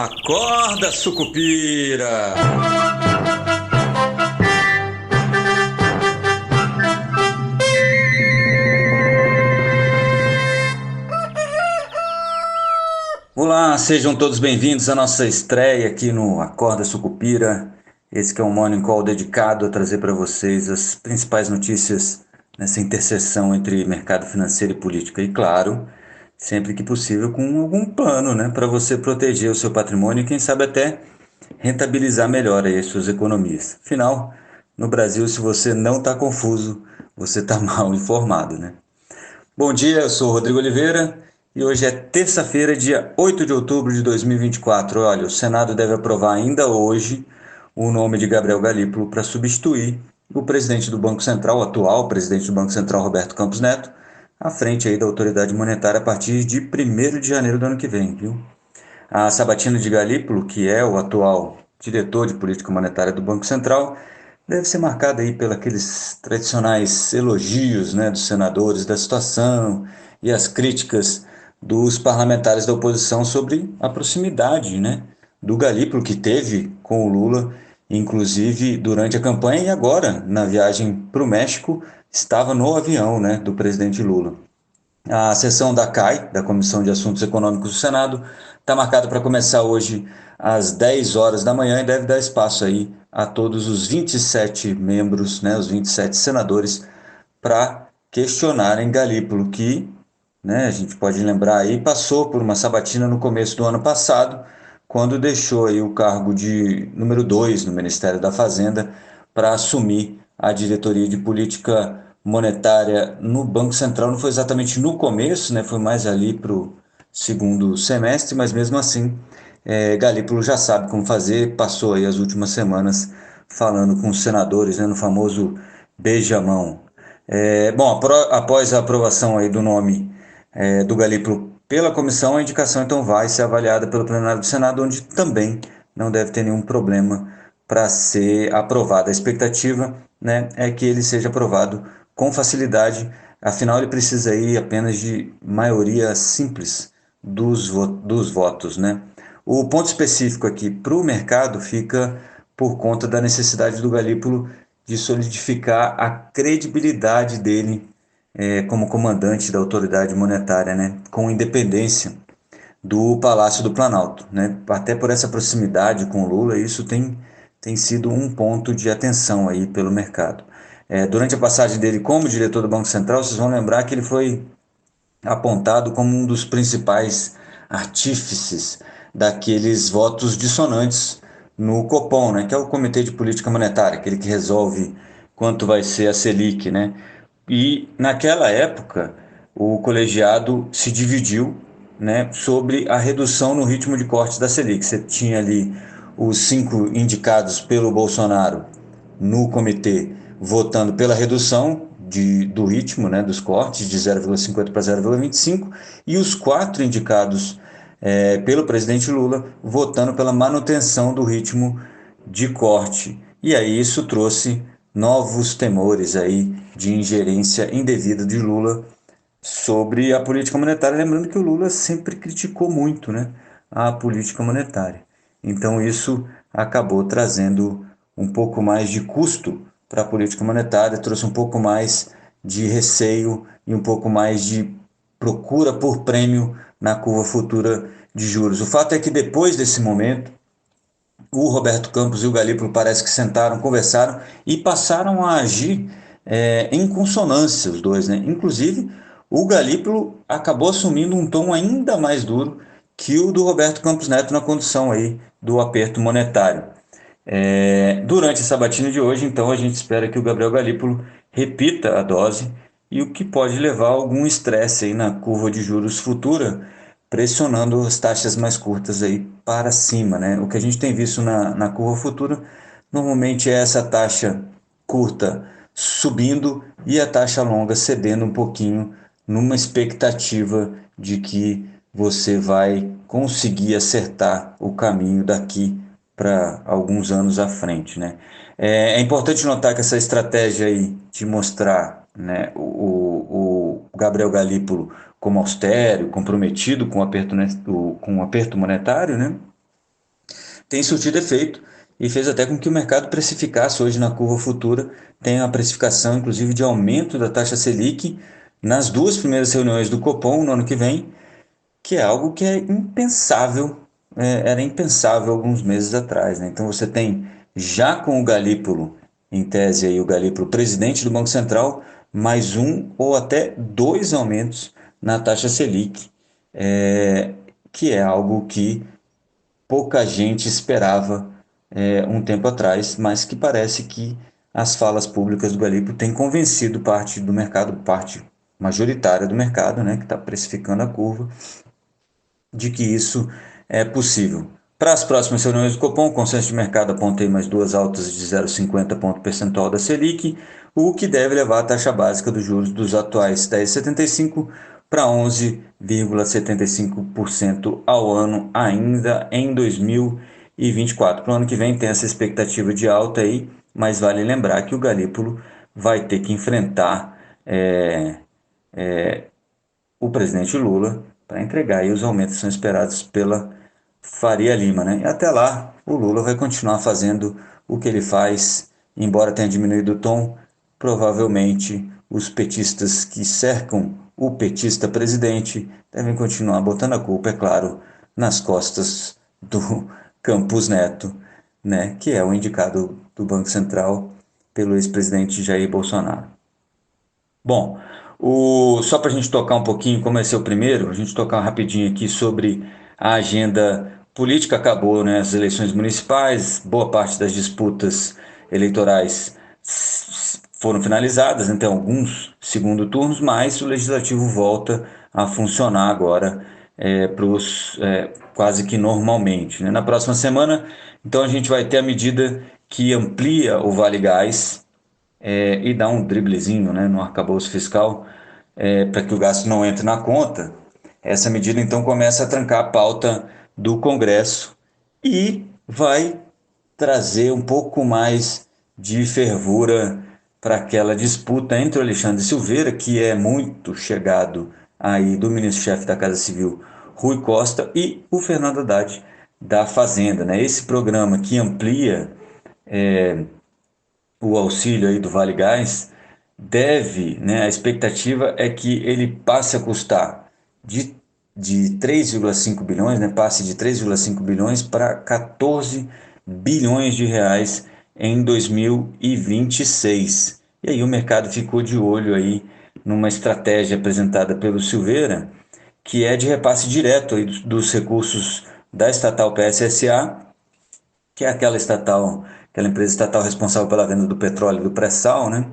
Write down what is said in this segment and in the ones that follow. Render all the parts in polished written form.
Acorda, sucupira! Olá, sejam todos bem-vindos à nossa estreia aqui no Acorda Sucupira. Esse que é um Morning Call dedicado a trazer para vocês as principais notícias nessa interseção entre mercado financeiro e política. E claro, sempre que possível com algum plano, né, para você proteger o seu patrimônio e quem sabe até rentabilizar melhor aí as suas economias. Afinal, no Brasil, se você não está confuso, você está mal informado, né? Bom dia, eu sou o Rodrigo Oliveira e hoje é terça-feira, dia 8 de outubro de 2024. Olha, o Senado deve aprovar ainda hoje o nome de Gabriel Galípolo para substituir o presidente do Banco Central, o atual presidente do Banco Central, Roberto Campos Neto, à frente aí da autoridade monetária a partir de 1º de janeiro do ano que vem, viu? A sabatina de Galípolo, que é o atual diretor de política monetária do Banco Central, deve ser marcada aí pelos aqueles tradicionais elogios, né, dos senadores da situação e as críticas dos parlamentares da oposição sobre a proximidade, né, do Galípolo que teve com o Lula, inclusive durante a campanha e agora na viagem para o México estava no avião, né, do presidente Lula. A sessão da CAI, da Comissão de Assuntos Econômicos do Senado, está marcada para começar hoje às 10 horas da manhã e deve dar espaço aí a todos os 27 membros, né, os 27 senadores, para questionarem Galípolo, que, né, a gente pode lembrar aí, passou por uma sabatina no começo do ano passado, quando deixou aí o cargo de número 2 no Ministério da Fazenda para assumir a diretoria de política monetária no Banco Central. Não foi exatamente no começo, né? Foi mais ali para o segundo semestre, mas mesmo assim, Galípolo já sabe como fazer, passou aí as últimas semanas falando com os senadores, né, no famoso beijamão. Bom, após a aprovação aí do nome do Galípolo pela comissão, a indicação então vai ser avaliada pelo plenário do Senado, onde também não deve ter nenhum problema para ser aprovado. A expectativa, né, é que ele seja aprovado com facilidade, afinal ele precisa aí apenas de maioria simples dos votos, né? O ponto específico aqui para o mercado fica por conta da necessidade do Galípolo de solidificar a credibilidade dele como comandante da autoridade monetária, né, com independência do Palácio do Planalto, né? Até por essa proximidade com o Lula, isso tem sido um ponto de atenção aí pelo mercado. Durante a passagem dele como diretor do Banco Central, vocês vão lembrar que ele foi apontado como um dos principais artífices daqueles votos dissonantes no Copom, né, que é o Comitê de Política Monetária, aquele que resolve quanto vai ser a Selic, né? E naquela época o colegiado se dividiu, né, sobre a redução no ritmo de corte da Selic. Você tinha ali os 5 indicados pelo Bolsonaro no comitê votando pela redução do ritmo, né, dos cortes de 0,50 para 0,25 e os 4 indicados pelo presidente Lula votando pela manutenção do ritmo de corte. E aí isso trouxe novos temores aí de ingerência indevida de Lula sobre a política monetária, lembrando que o Lula sempre criticou muito, né, a política monetária. Então isso acabou trazendo um pouco mais de custo para a política monetária, trouxe um pouco mais de receio e um pouco mais de procura por prêmio na curva futura de juros. O fato é que depois desse momento, o Roberto Campos e o Galípolo parece que sentaram, conversaram e passaram a agir em consonância, os dois, né? Inclusive, o Galípolo acabou assumindo um tom ainda mais duro que o do Roberto Campos Neto na condução aí do aperto monetário. Durante a sabatina de hoje, então, a gente espera que o Gabriel Galípolo repita a dose e o que pode levar a algum estresse aí na curva de juros futura, pressionando as taxas mais curtas aí para cima, né? O que a gente tem visto na curva futura normalmente é essa taxa curta subindo e a taxa longa cedendo um pouquinho numa expectativa de que você vai conseguir acertar o caminho daqui para alguns anos à frente, né? É importante notar que essa estratégia aí de mostrar, né, o Gabriel Galípolo como austero, comprometido com o aperto monetário, né? tem surtido efeito e fez até com que o mercado precificasse hoje na curva futura, tem uma precificação inclusive de aumento da taxa Selic nas duas primeiras reuniões do Copom no ano que vem, que é algo que é impensável, era impensável alguns meses atrás, né? Então você tem já com o Galípolo, em tese aí o Galípolo presidente do Banco Central, mais um ou até dois aumentos na taxa Selic, é, que é algo que pouca gente esperava um tempo atrás, mas que parece que as falas públicas do Galípolo têm convencido parte do mercado, parte majoritária do mercado, né, que está precificando a curva, de que isso é possível. Para as próximas reuniões do Copom, o consenso de mercado aponta aí mais duas altas de 0,50 ponto percentual da Selic, o que deve levar a taxa básica dos juros dos atuais 10,75 para 11,75% ao ano ainda em 2024. Para o ano que vem tem essa expectativa de alta aí, mas vale lembrar que o Galípolo vai ter que enfrentar o presidente Lula para entregar aí os aumentos que são esperados pela Faria Lima, né? E até lá, o Lula vai continuar fazendo o que ele faz, embora tenha diminuído o tom, provavelmente os petistas que cercam o petista presidente devem continuar botando a culpa, é claro, nas costas do Campos Neto, né? Que é o indicado do Banco Central pelo ex-presidente Jair Bolsonaro. Bom, só para a gente tocar um pouquinho, como esse é o primeiro, a gente tocar rapidinho aqui sobre a agenda política. Acabou, né, as eleições municipais, boa parte das disputas eleitorais foram finalizadas, então alguns segundo turnos, mas o legislativo volta a funcionar agora quase que normalmente, né? Na próxima semana, então a gente vai ter a medida que amplia o Vale Gás e dar um driblezinho, né, no arcabouço fiscal para que o gasto não entre na conta. Essa medida então começa a trancar a pauta do Congresso e vai trazer um pouco mais de fervura para aquela disputa entre o Alexandre Silveira, que é muito chegado aí do ministro-chefe da Casa Civil, Rui Costa, e o Fernando Haddad da Fazenda, né? Esse programa que amplia o auxílio aí do Vale Gás deve, né, a expectativa é que ele passe a custar de 3,5 bilhões, né, passe de 3,5 bilhões para 14 bilhões de reais em 2026. E aí o mercado ficou de olho aí numa estratégia apresentada pelo Silveira, que é de repasse direto aí dos recursos da estatal PSSA, que é aquela estatal, aquela empresa estatal responsável pela venda do petróleo e do pré-sal, né?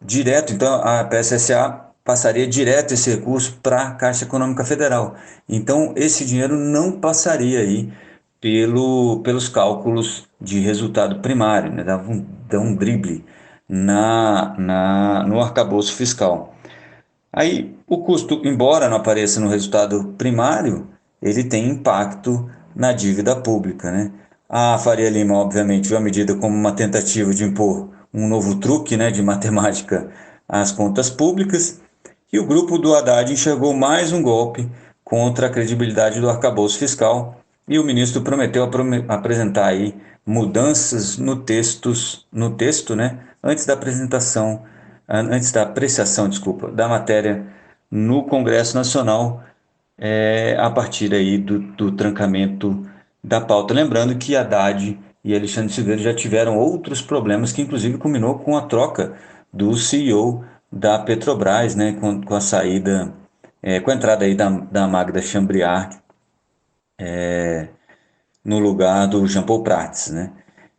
Direto, então a PSSA passaria direto esse recurso para a Caixa Econômica Federal. Então esse dinheiro não passaria aí pelos cálculos de resultado primário, né? Dá um drible no arcabouço fiscal. Aí o custo, embora não apareça no resultado primário, ele tem impacto na dívida pública, né? A Faria Lima, obviamente, viu a medida como uma tentativa de impor um novo truque, né, de matemática às contas públicas, e o grupo do Haddad enxergou mais um golpe contra a credibilidade do arcabouço fiscal, e o ministro prometeu apresentar aí mudanças no texto, né, antes da apreciação, desculpa, da matéria no Congresso Nacional, a partir aí do trancamento da pauta. Lembrando que Haddad e Alexandre Silveira já tiveram outros problemas, que inclusive culminou com a troca do CEO da Petrobras, né, com a saída, com a entrada aí da Magda Chambriard no lugar do Jean Paul Prats, né?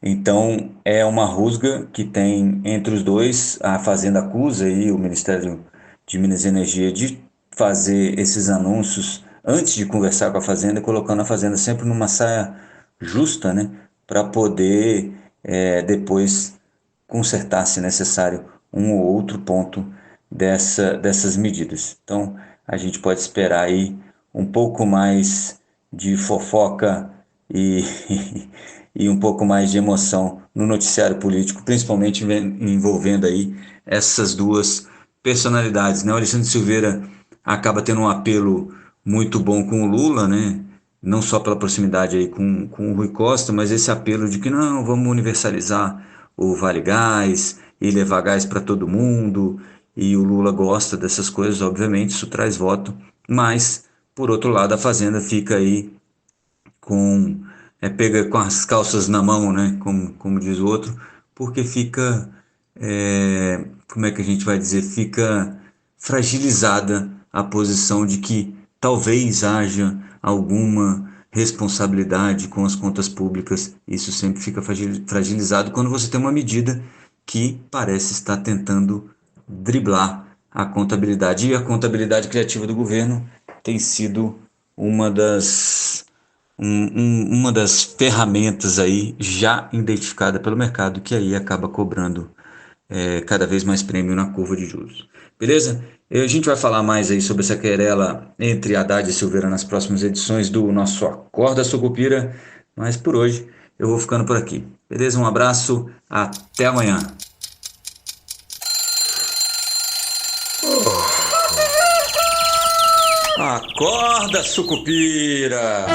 Então é uma rusga que tem entre os dois. A Fazenda acusa aí o Ministério de Minas e Energia de fazer esses anúncios antes de conversar com a Fazenda, colocando a Fazenda sempre numa saia justa, né? Para poder depois consertar, se necessário, um ou outro ponto dessas medidas. Então a gente pode esperar aí um pouco mais de fofoca e, e um pouco mais de emoção no noticiário político, principalmente envolvendo aí essas duas personalidades, né? O Alexandre Silveira acaba tendo um apelo muito bom com o Lula, né? não só pela proximidade aí com o Rui Costa, mas esse apelo de que não, vamos universalizar o Vale Gás e levar gás para todo mundo, e o Lula gosta dessas coisas, obviamente, isso traz voto, mas, por outro lado, a Fazenda fica aí com pega com as calças na mão, né? Como diz o outro, porque fica, como é que a gente vai dizer, fica fragilizada a posição de que talvez haja alguma responsabilidade com as contas públicas. Isso sempre fica fragilizado quando você tem uma medida que parece estar tentando driblar a contabilidade. E a contabilidade criativa do governo tem sido uma uma das ferramentas aí já identificada pelo mercado, que aí acaba cobrando cada vez mais prêmio na curva de juros. Beleza? A gente vai falar mais aí sobre essa querela entre Haddad e Silveira nas próximas edições do nosso Acorda Sucupira, mas por hoje eu vou ficando por aqui. Beleza? Um abraço, até amanhã. Acorda, Sucupira!